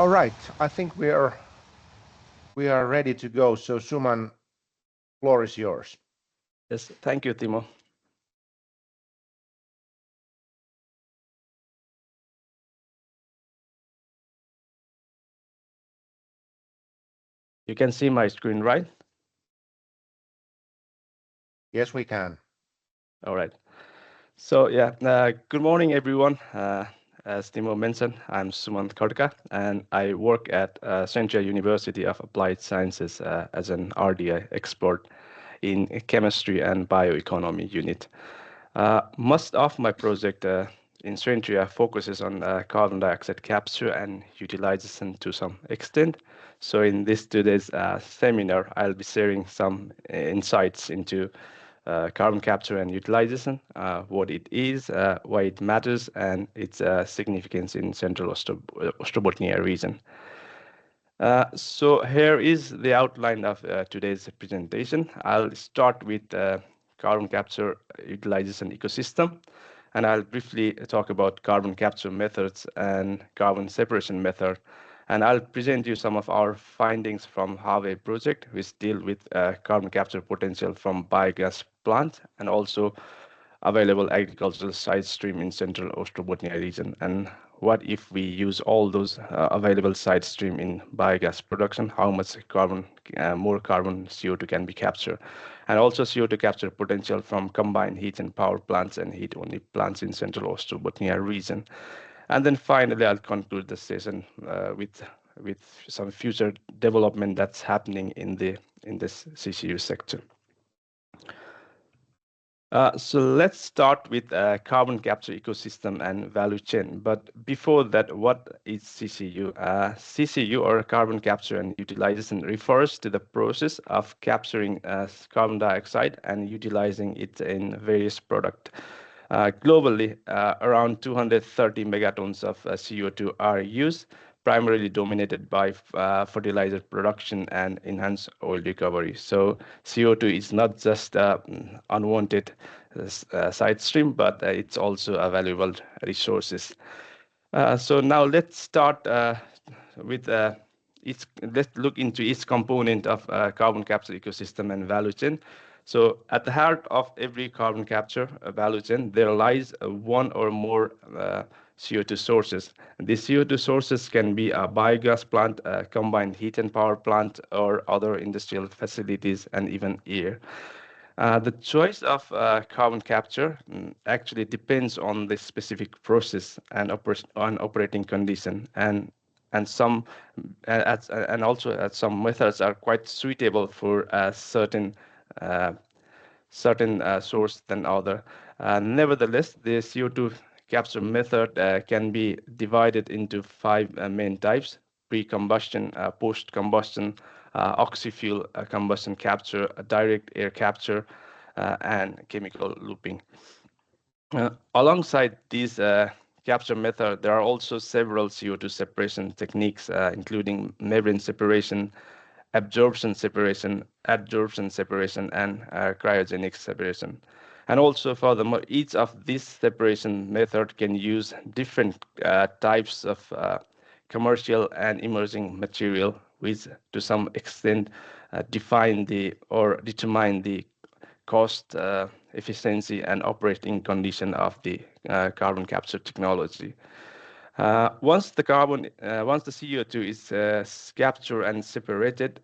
All right, I think we are ready to go. So Suman, floor is yours. Yes, thank you, Timo. You can see my screen, right? Yes, we can. All right. So yeah, good morning, everyone. As Timo mentioned, I'm Suman Khadka, and I work at Centrian University of Applied Sciences as an RDI expert in chemistry and bioeconomy unit. Most of my project in Centria focuses on carbon dioxide capture and utilization to some extent. So in this today's seminar, I'll be sharing some insights into carbon capture and utilization, what it is, why it matters, and its significance in Central Ostrobothnia region. So here is the outline of today's presentation. I'll start with carbon capture utilization ecosystem, and I'll briefly talk about carbon capture methods and carbon separation method. And I'll present you some of our findings from Harvey project, which deal with carbon capture potential from biogas plant and also available agricultural side stream in Central Ostrobothnia region. And what if we use all those available side stream in biogas production, how much carbon, more carbon CO2 can be captured? And also CO2 capture potential from combined heat and power plants and heat only plants in Central Ostrobothnia region. And then finally, I'll conclude the session with some future development that's happening in this CCU sector. So let's start with carbon capture ecosystem and value chain. But before that, what is CCU? CCU, or carbon capture and utilization, refers to the process of capturing carbon dioxide and utilizing it in various products. Globally, around 230 megatons of CO2 are used, primarily dominated by fertilizer production and enhanced oil recovery. So CO2 is not just unwanted side stream, but it's also a valuable resources. So now let's start with let's look into each component of carbon capture ecosystem and value chain. So at the heart of every carbon capture value chain, there lies one or more CO2 sources. And these CO2 sources can be a biogas plant, a combined heat and power plant, or other industrial facilities, and even air. The choice of carbon capture actually depends on the specific process and on operating condition, and some and also some methods are quite suitable for a certain source than other. Nevertheless, the CO2 capture method can be divided into five main types: pre-combustion, post-combustion, oxy-fuel combustion capture, direct air capture, and chemical looping. Alongside these capture method, there are also several CO2 separation techniques, including membrane separation, absorption separation, adsorption separation, and cryogenic separation. And also, furthermore, each of these separation methods can use different types of commercial and emerging material, which to some extent define or determine the cost, efficiency, and operating condition of the carbon capture technology. Once the CO2 is captured and separated,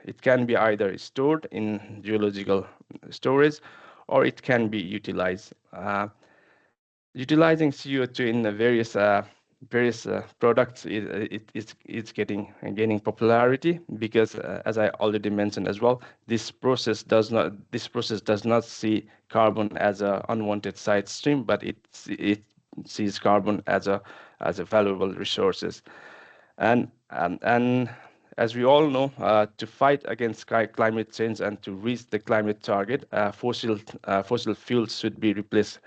it can be either stored in geological storage or it can be utilized. Utilizing CO2 in the various products it's gaining popularity because, as I already mentioned as well, this process does not see carbon as an unwanted side stream, but it sees carbon as a valuable resources. And as we all know, to fight against climate change and to reach the climate target, fossil fuels should be replaced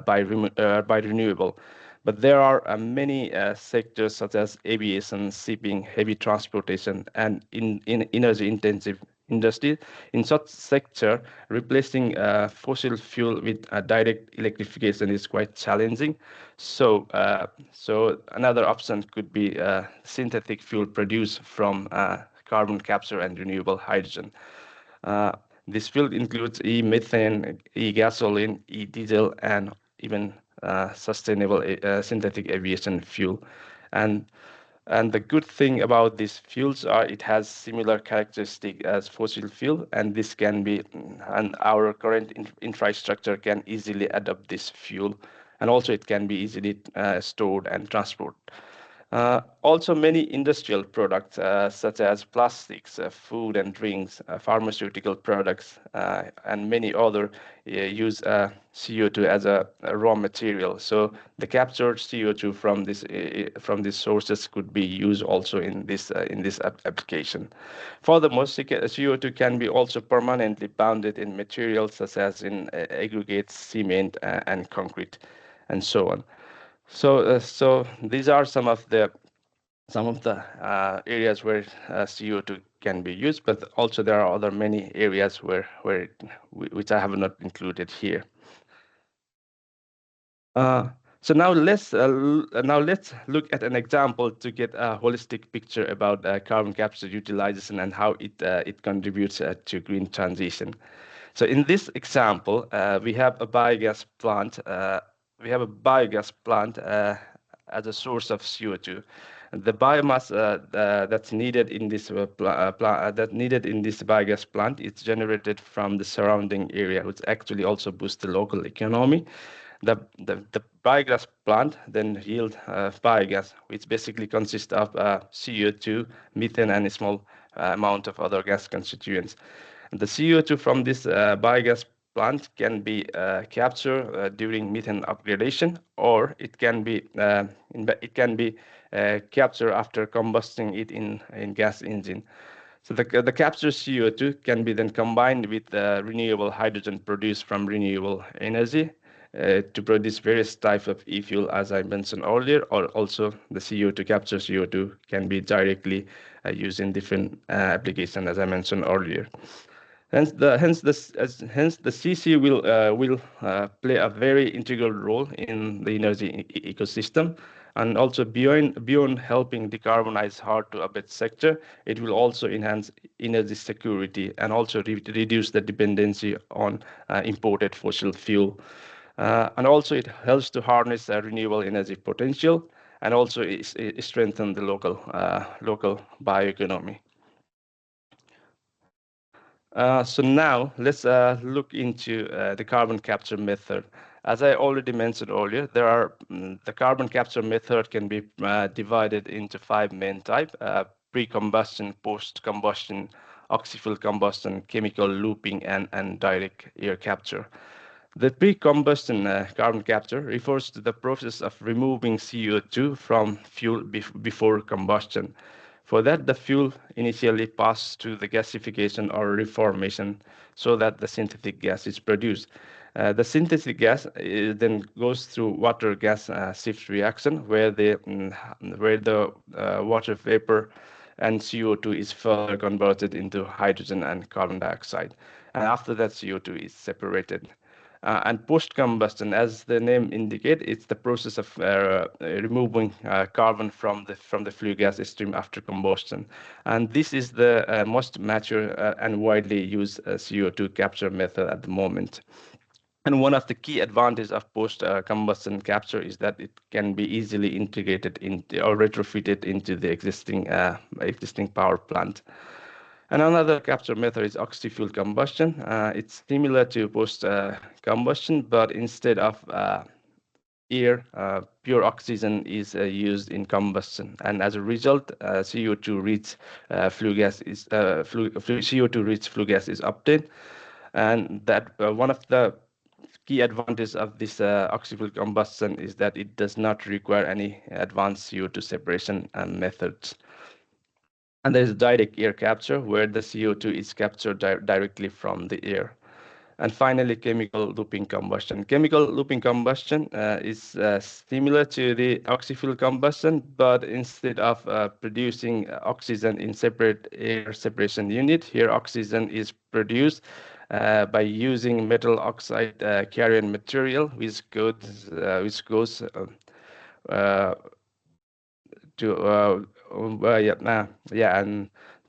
by renewable. But there are many sectors such as aviation, shipping, heavy transportation, and in energy-intensive industry. In such sector, replacing fossil fuel with direct electrification is quite challenging. So another option could be synthetic fuel produced from carbon capture and renewable hydrogen. This field includes e-methane, e-gasoline, e-diesel, and even sustainable synthetic aviation fuel. And the good thing about these fuels are it has similar characteristics as fossil fuel, and this can be, and our current infrastructure can easily adopt this fuel, and also it can be easily stored and transported. Also, many industrial products such as plastics, food and drinks, pharmaceutical products, and many other use CO2 as a raw material. So the captured CO2 from these sources could be used also in this application. Furthermore, CO2 can be also permanently bounded in materials such as in aggregates, cement, and concrete, and so on. So these are some of the areas where CO2 can be used, but also there are other many areas which I have not included here. So now let's look at an example to get a holistic picture about carbon capture utilization and how it contributes to green transition. So in this example, we have a biogas plant. As a source of CO2. The biomass that's needed in this biogas plant is generated from the surrounding area, which actually also boosts the local economy. The biogas plant then yields biogas, which basically consists of CO2, methane, and a small amount of other gas constituents. And the CO2 from this biogas plant can be captured during methane upgradation, or it can be captured after combusting it in gas engine. So the captured CO2 can be then combined with renewable hydrogen produced from renewable energy to produce various types of e-fuel, as I mentioned earlier, or also the captured CO2 can be directly used in different applications, as I mentioned earlier. Hence the CC will play a very integral role in the energy ecosystem, and also beyond helping decarbonize hard-to-abate sector, it will also enhance energy security and also reduce the dependency on imported fossil fuel. And also it helps to harness renewable energy potential, and also strengthen the local bioeconomy. So now let's look into the carbon capture method. As I already mentioned earlier, the carbon capture method can be divided into 5 main types: pre-combustion, post-combustion, oxy-fuel combustion, chemical looping, and direct air capture. The pre-combustion carbon capture refers to the process of removing CO2 from fuel before combustion. For that, the fuel initially passes through the gasification or reformation so that the synthetic gas is produced. The synthetic gas then goes through water gas shift reaction, where the water vapor and CO2 is further converted into hydrogen and carbon dioxide. And after that, CO2 is separated. And post-combustion, as the name indicates, it's the process of removing carbon from the flue gas stream after combustion. And this is the most mature and widely used CO2 capture method at the moment. And one of the key advantages of post-combustion capture is that it can be easily integrated or retrofitted into the existing power plant. And another capture method is oxy-fuel combustion. It's similar to post-combustion, but instead of air, pure oxygen is used in combustion, and as a result, CO2-rich flue gas is obtained. And that one of the key advantages of this oxy-fuel combustion is that it does not require any advanced CO2 separation methods. And there is direct air capture, where the CO2 is captured directly from the air. And finally, chemical looping combustion. Chemical looping combustion is similar to the oxy-fuel combustion, but instead of producing oxygen in separate air separation unit, here oxygen is produced by using metal oxide carrier material, which goes to and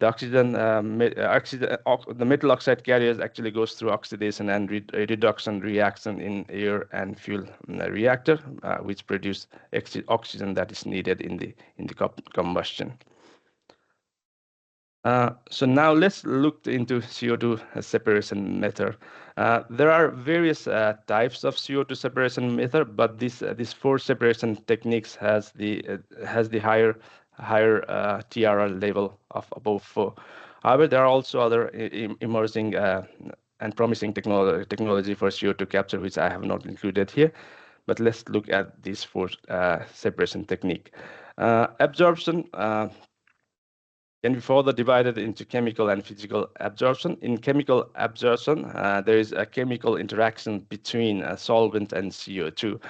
the oxygen, the metal oxide carriers actually goes through oxidation and reduction reaction in air and fuel reactor, which produce oxygen that is needed in the combustion. So now let's look into CO2 separation method. There are various types of CO2 separation method, but this 4 separation techniques has the higher TRL level of above 4. However, there are also other emerging and promising technology for CO2 capture, which I have not included here. But let's look at these 4 separation technique. Absorption can be further divided into chemical and physical absorption. In chemical absorption, there is a chemical interaction between a solvent and CO2.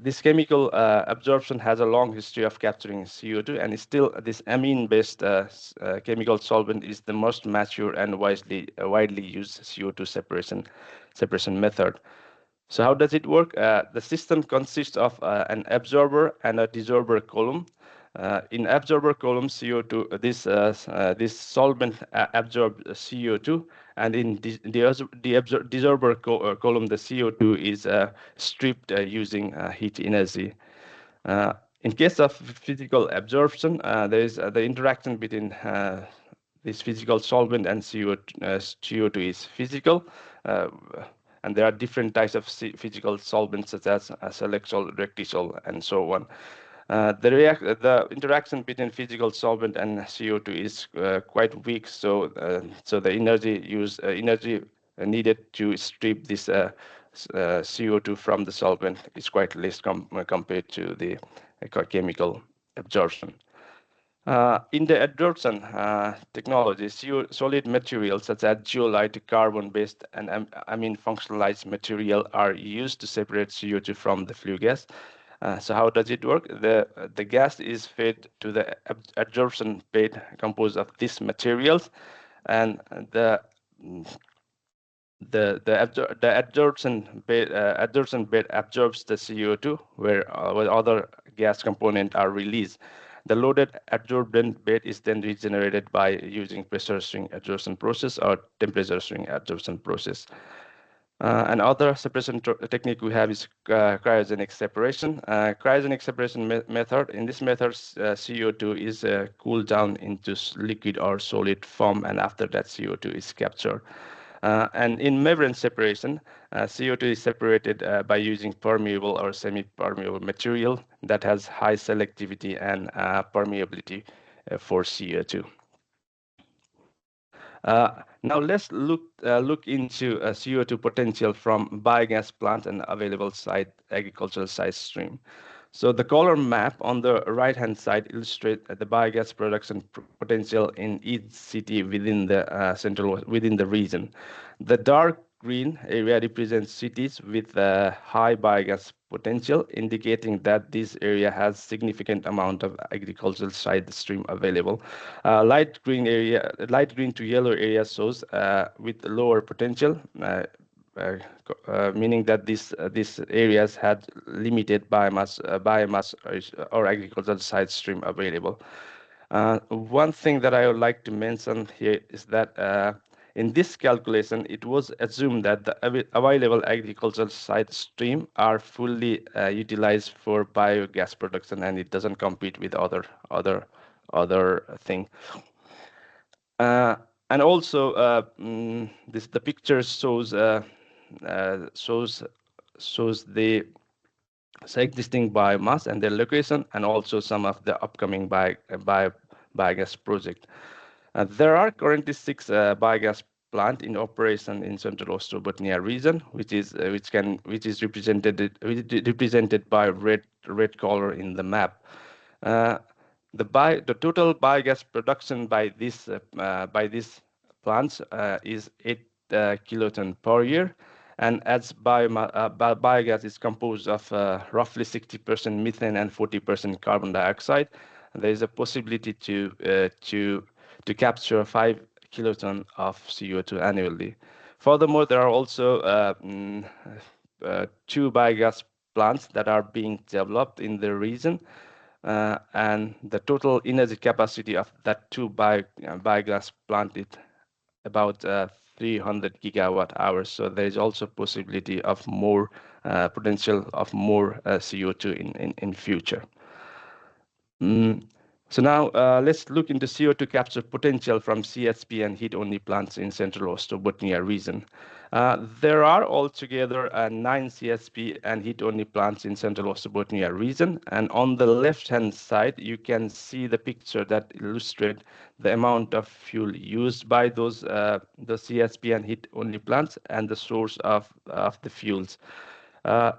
This chemical absorption has a long history of capturing CO2, and still this amine-based chemical solvent is the most mature and widely used CO2 separation method. So how does it work? The system consists of an absorber and a desorber column. In absorber column CO2, this solvent absorbs CO2, and in the desorber column, the CO2 is stripped using heat energy. In case of physical absorption, there is the interaction between this physical solvent and CO2 is physical. And there are different types of physical solvents such as Selexol, Rectisol, and so on. The interaction between physical solvent and CO2 is quite weak, so the energy needed to strip this CO2 from the solvent is quite less compared to the chemical absorption. In the adsorption technology, solid materials such as zeolite, carbon-based, and amine functionalized material are used to separate CO2 from the flue gas. So how does it work? The gas is fed to the adsorption bed composed of these materials, and the adsorption bed absorbs the CO2 where other gas components are released. The loaded adsorbent bed is then regenerated by using pressure swing adsorption process or temperature swing adsorption process. Another separation technique we have is cryogenic separation. Cryogenic separation method. In this method, CO2 is cooled down into liquid or solid form, and after that, CO2 is captured. And in membrane separation, CO2 is separated by using permeable or semi-permeable material that has high selectivity and permeability for CO2. Now let's look into CO2 potential from biogas plant and available agricultural site stream. So the color map on the right-hand side illustrates the biogas production potential in each city within the region. The dark green area represents cities with high biogas potential, indicating that this area has significant amount of agricultural side stream available. Light green to yellow area shows with lower potential. Meaning that these areas had limited biomass or agricultural side stream available. One thing that I would like to mention here is that in this calculation, it was assumed that the available agricultural side stream are fully utilized for biogas production, and it doesn't compete with other thing. And also, the picture shows the existing biomass and their location, and also some of the upcoming biogas project. There are currently 6 biogas plant in operation in Central Ostrobothnia region, which is represented by red color in the map. The total biogas production by these plants is kiloton per year. And as biogas is composed of roughly 60% methane and 40% carbon dioxide, there is a possibility to capture 5 kiloton of CO2 annually. Furthermore, there are also 2 biogas plants that are being developed in the region, and the total energy capacity of that 2 biogas plant is about 300 gigawatt hours. So there is also possibility of more potential of more CO2 in future. So now let's look into CO2 capture potential from CHP and heat-only plants in Central Ostrobothnia region. There are altogether 9 CHP and heat-only plants in Central Ostrobothnia region, and on the left-hand side you can see the picture that illustrates the amount of fuel used by those the CHP and heat-only plants and the source of the fuels. So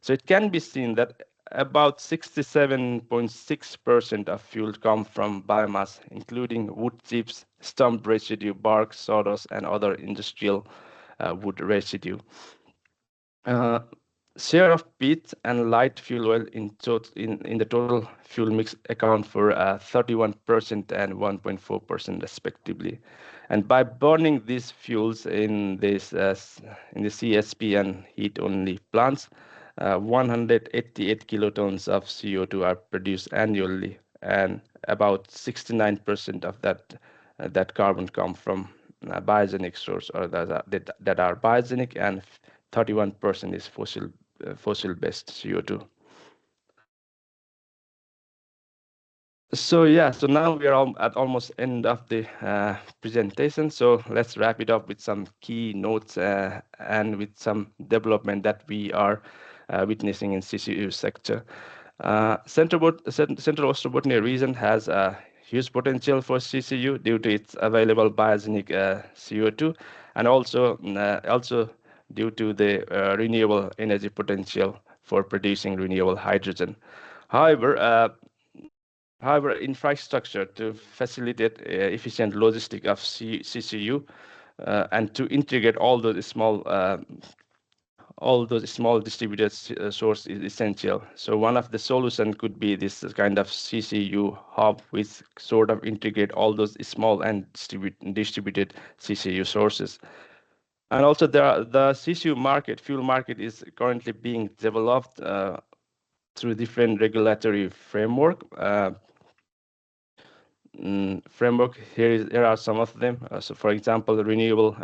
it can be seen that about 67.6% of fuel come from biomass, including wood chips, stump residue, bark, sawdust, and other industrial wood residue. Share of peat and light fuel oil in the total fuel mix account for 31% and 1.4% respectively. And by burning these fuels in the CHP and heat-only plants, 188 kilotons of CO2 are produced annually, and about 69% of that carbon come from biogenic source, or that are biogenic, and 31% is fossil-based CO2. So yeah, so now we are at almost end of the presentation. So let's wrap it up with some key notes and with some development that we are witnessing in CCU sector. Central Ostrobothnia region has a huge potential for CCU due to its available biogenic CO2, and also due to the renewable energy potential for producing renewable hydrogen. However, infrastructure to facilitate efficient logistics of CCU and to integrate all those small distributed sources is essential. So one of the solutions could be this kind of CCU hub, which sort of integrate all those small and distributed CCU sources. And also the CCU market, fuel market, is currently being developed through different regulatory framework. Here are some of them. So, for example, the renewable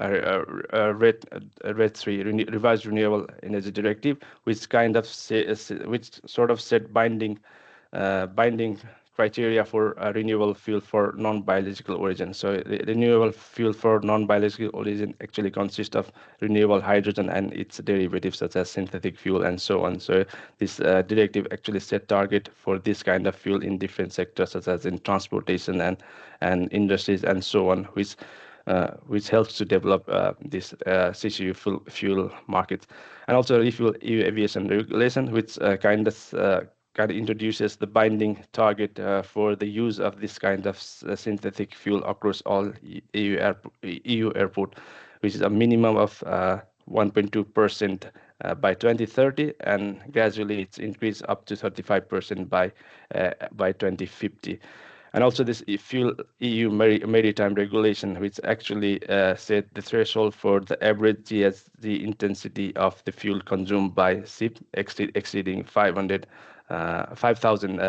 RED III revised renewable energy directive, which sort of set binding criteria for renewable fuel for non-biological origin. So the renewable fuel for non-biological origin actually consists of renewable hydrogen and its derivatives such as synthetic fuel and so on. So this directive actually set target for this kind of fuel in different sectors such as in transportation and industries and so on, which helps to develop this CCU fuel market. And also refuel EU aviation regulation, which kind of introduces the binding target for the use of this kind of synthetic fuel across all EU airport, which is a minimum of 1.2% by 2030, and gradually it's increased up to 35% by 2050. And also this fuel EU maritime regulation, which actually set the threshold for the average GHG intensity of the fuel consumed by ship exceeding 5,000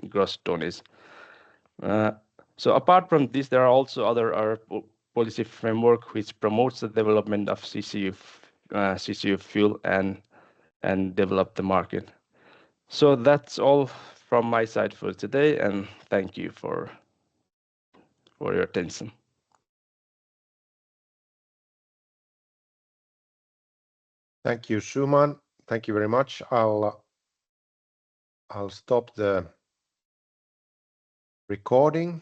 gross tonnage. So apart from this, there are also other policy framework which promotes the development of CCU fuel and develop the market. So that's all from my side for today, and thank you for your attention. Thank you, Suman. Thank you very much. I'll stop the recording.